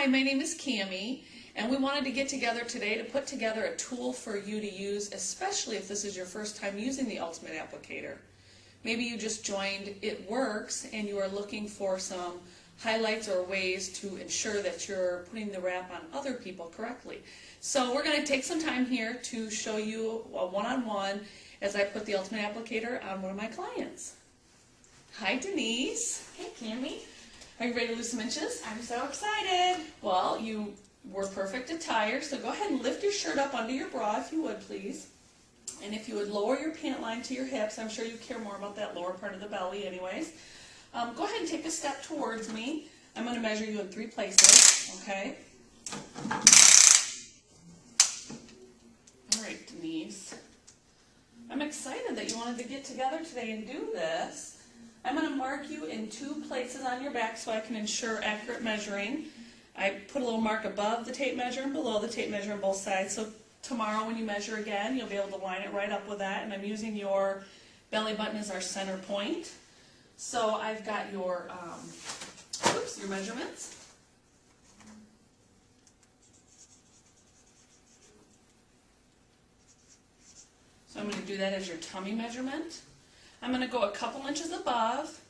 Hi, my name is Cammie, and we wanted to get together today to put together a tool for you to use, especially if this is your first time using the Ultimate Applicator. Maybe you just joined It Works and you are looking for some highlights or ways to ensure that you're putting the wrap on other people correctly. So we're going to take some time here to show you a one-on-one as I put the Ultimate Applicator on one of my clients. Hi, Denise. Hey, Cammie. Are you ready to lose some inches? I'm so excited. Well, you were perfect attire, so go ahead and lift your shirt up under your bra if you would, please. And if you would lower your pant line to your hips, I'm sure you care more about that lower part of the belly anyways. Go ahead and take a step towards me. I'm going to measure you in 3 places, okay? All right, Denise. I'm excited that you wanted to get together today and do this. I'm going to mark you in 2 places on your back so I can ensure accurate measuring. I put a little mark above the tape measure and below the tape measure on both sides. So tomorrow when you measure again, you'll be able to line it right up with that. And I'm using your belly button as our center point. So I've got your measurements. So I'm going to do that as your tummy measurement. I'm going to go a couple inches above.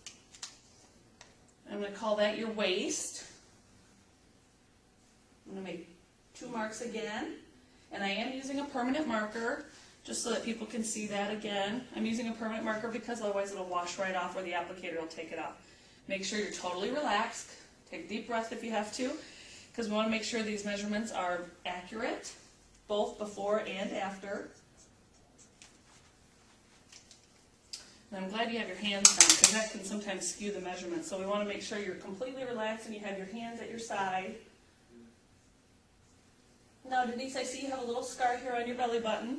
I'm going to call that your waist. I'm going to make 2 marks again. And I am using a permanent marker just so that people can see that again. I'm using a permanent marker because otherwise it'll wash right off or the applicator will take it off. Make sure you're totally relaxed. Take a deep breath if you have to, because we want to make sure these measurements are accurate, both before and after. And I'm glad you have your hands down because that can sometimes skew the measurements. So we want to make sure you're completely relaxed and you have your hands at your side. Now, Denise, I see you have a little scar here on your belly button.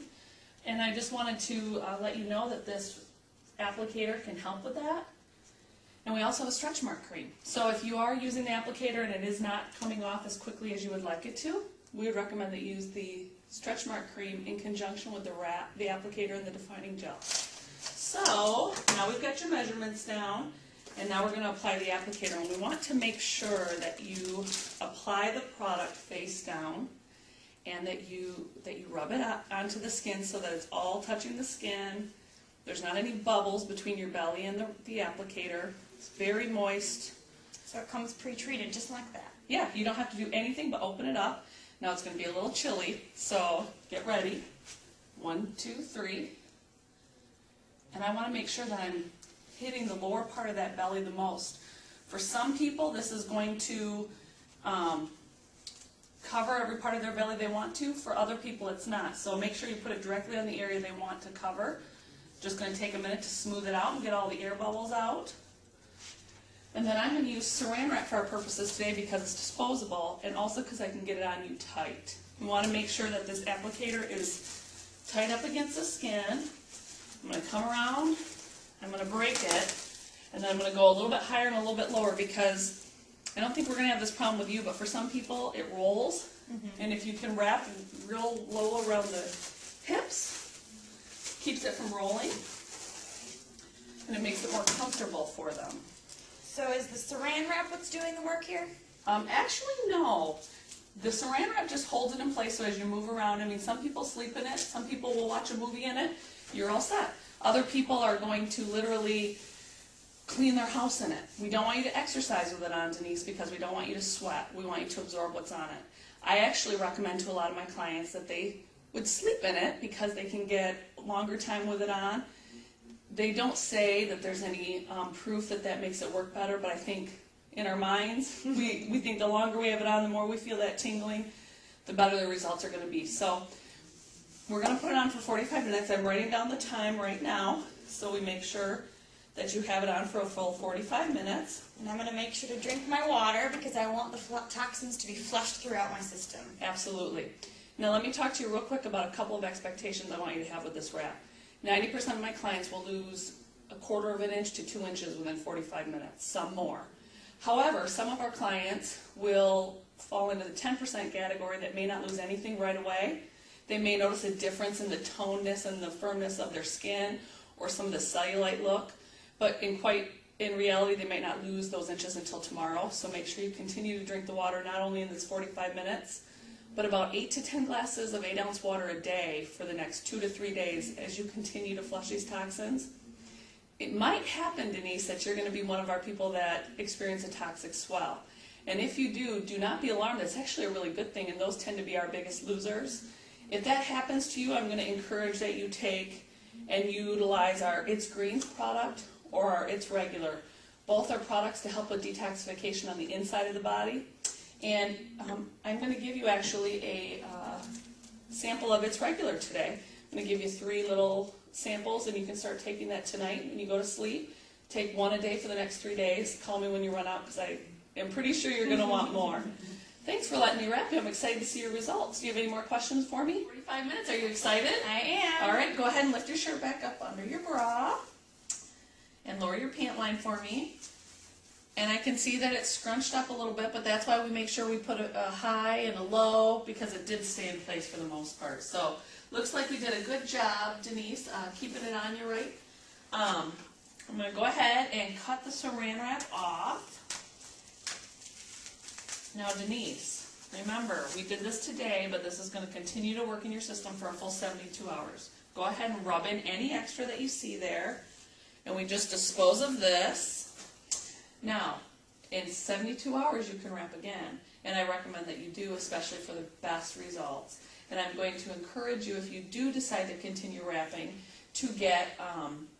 And I just wanted to let you know that this applicator can help with that. And we also have a stretch mark cream. So if you are using the applicator and it is not coming off as quickly as you would like it to, we would recommend that you use the stretch mark cream in conjunction with the applicator and the defining gel. So now we've got your measurements down, and now we're going to apply the applicator. And we want to make sure that you apply the product face down and that you rub it onto the skin so that it's all touching the skin. There's not any bubbles between your belly and the applicator. It's very moist. So it comes pre-treated just like that. Yeah, you don't have to do anything but open it up. Now it's going to be a little chilly, so get ready. 1, 2, 3. And I want to make sure that I'm hitting the lower part of that belly the most. For some people, this is going to cover every part of their belly they want to. For other people, it's not. So make sure you put it directly on the area they want to cover. Just going to take a minute to smooth it out and get all the air bubbles out. And then I'm going to use Saran Wrap for our purposes today because it's disposable and also because I can get it on you tight. We want to make sure that this applicator is tight up against the skin. I'm going to come around, I'm going to break it, and then I'm going to go a little bit higher and a little bit lower because I don't think we're going to have this problem with you, but for some people it rolls. And if you can wrap real low around the hips, keeps it from rolling, and it makes it more comfortable for them. So is the Saran Wrap what's doing the work here? Actually, no. The Saran Wrap just holds it in place so as you move around. I mean, some people sleep in it, some people will watch a movie in it. You're all set. Other people are going to literally clean their house in it. We don't want you to exercise with it on, Denise, because we don't want you to sweat. We want you to absorb what's on it. I actually recommend to a lot of my clients that they would sleep in it because they can get longer time with it on. They don't say that there's any proof that that makes it work better, but I think in our minds, we think the longer we have it on, the more we feel that tingling, the better the results are going to be. So we're going to put it on for 45 minutes. I'm writing down the time right now so we make sure that you have it on for a full 45 minutes. And I'm going to make sure to drink my water because I want the toxins to be flushed throughout my system. Absolutely. Now let me talk to you real quick about a couple of expectations I want you to have with this wrap. 90% of my clients will lose 1/4 of an inch to 2 inches within 45 minutes, some more. However, some of our clients will fall into the 10% category that may not lose anything right away. They may notice a difference in the tonedness and the firmness of their skin or some of the cellulite look, but in quite in reality, they might not lose those inches until tomorrow, so make sure you continue to drink the water not only in this 45 minutes, but about 8 to 10 glasses of 8-ounce water a day for the next 2 to 3 days as you continue to flush these toxins. It might happen, Denise, that you're going to be one of our people that experience a toxic swell. And if you do, do not be alarmed. That's actually a really good thing, and those tend to be our biggest losers. If that happens to you, I'm going to encourage that you take and utilize our It's Greens product or our It's Regular. Both are products to help with detoxification on the inside of the body. And I'm going to give you actually a sample of It's Regular today. I'm going to give you 3 little samples, and you can start taking that tonight when you go to sleep. Take 1 a day for the next 3 days. Call me when you run out, because I am pretty sure you're going to want more. Thanks for letting me wrap you. I'm excited to see your results. Do you have any more questions for me? 45 minutes. Are you excited? I am. All right, go ahead and lift your shirt back up under your bra and lower your pant line for me. And I can see that it's scrunched up a little bit, but that's why we make sure we put a high and a low, because it did stay in place for the most part. So looks like we did a good job, Denise, keeping it on you right. I'm going to go ahead and cut the saran wrap off. Now, Denise, remember, we did this today, but this is going to continue to work in your system for a full 72 hours. Go ahead and rub in any extra that you see there, and we just dispose of this. Now, in 72 hours, you can wrap again, and I recommend that you do, especially for the best results. And I'm going to encourage you, if you do decide to continue wrapping, to get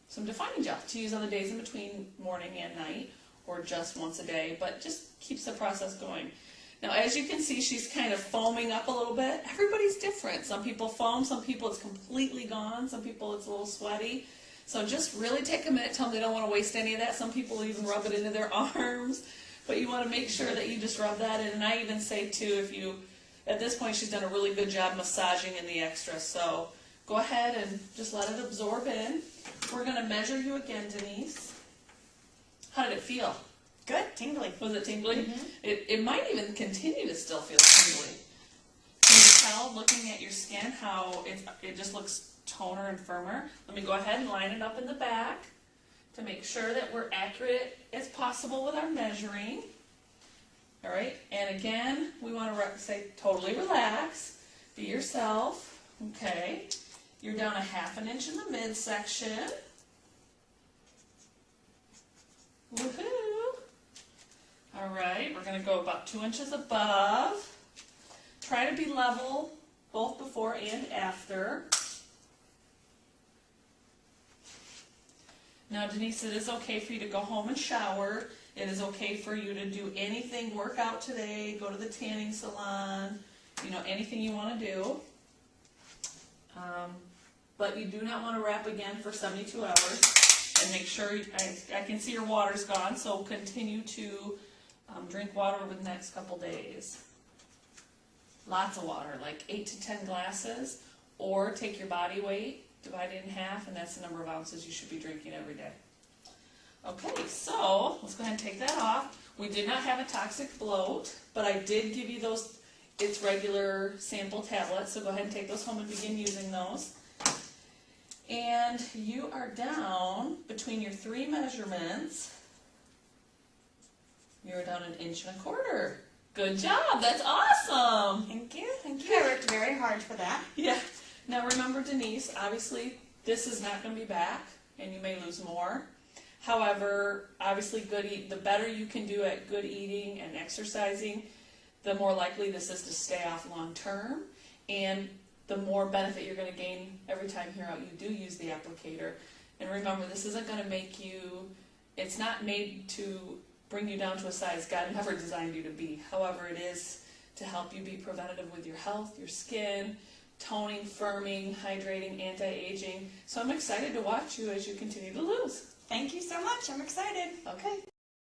some defining gel to use on the days in between morning and night, or just once a day, but just keeps the process going. Now, as you can see, she's kind of foaming up a little bit. Everybody's different. Some people foam, some people it's completely gone, some people it's a little sweaty. So just really take a minute, tell them they don't want to waste any of that. Some people even rub it into their arms, but you want to make sure that you just rub that in. And I even say, too, if you, at this point, she's done a really good job massaging in the extra. So go ahead and just let it absorb in. We're going to measure you again, Denise. How did it feel? Good, tingly. Was it tingly? Mm-hmm. It might even continue to still feel tingly. Can you tell, looking at your skin, how it just looks toner and firmer? Let me go ahead and line it up in the back to make sure that we're accurate as possible with our measuring. All right, and again, we want to say totally relax, be yourself. Okay, you're down a 1/2 inch in the midsection. Woohoo! All right, we're going to go about 2 inches above. Try to be level both before and after. Now, Denise, it is okay for you to go home and shower. It is okay for you to do anything, work out today, go to the tanning salon, anything you want to do. But you do not want to wrap again for 72 hours. And make sure, I can see your water's gone, so continue to drink water over the next couple days. Lots of water, like 8 to 10 glasses, or take your body weight, divide it in half, and that's the number of ounces you should be drinking every day. Okay, so let's go ahead and take that off. We did not have a toxic bloat, but I did give you those It's Regular sample tablets, so go ahead and take those home and begin using those. And you are down between your 3 measurements. You're down 1.25 inches. Good job. That's awesome. Thank you. Thank you. I worked very hard for that. Yeah. Now remember, Denise, obviously this is not going to be back, and you may lose more. However, obviously the better you can do at good eating and exercising, the more likely this is to stay off long term, and the more benefit you're going to gain every time here out you do use the applicator. And remember, this isn't going to make you, it's not made to bring you down to a size God never designed you to be. However, it is to help you be preventative with your health, your skin, toning, firming, hydrating, anti-aging. So I'm excited to watch you as you continue to lose. Thank you so much. I'm excited. Okay.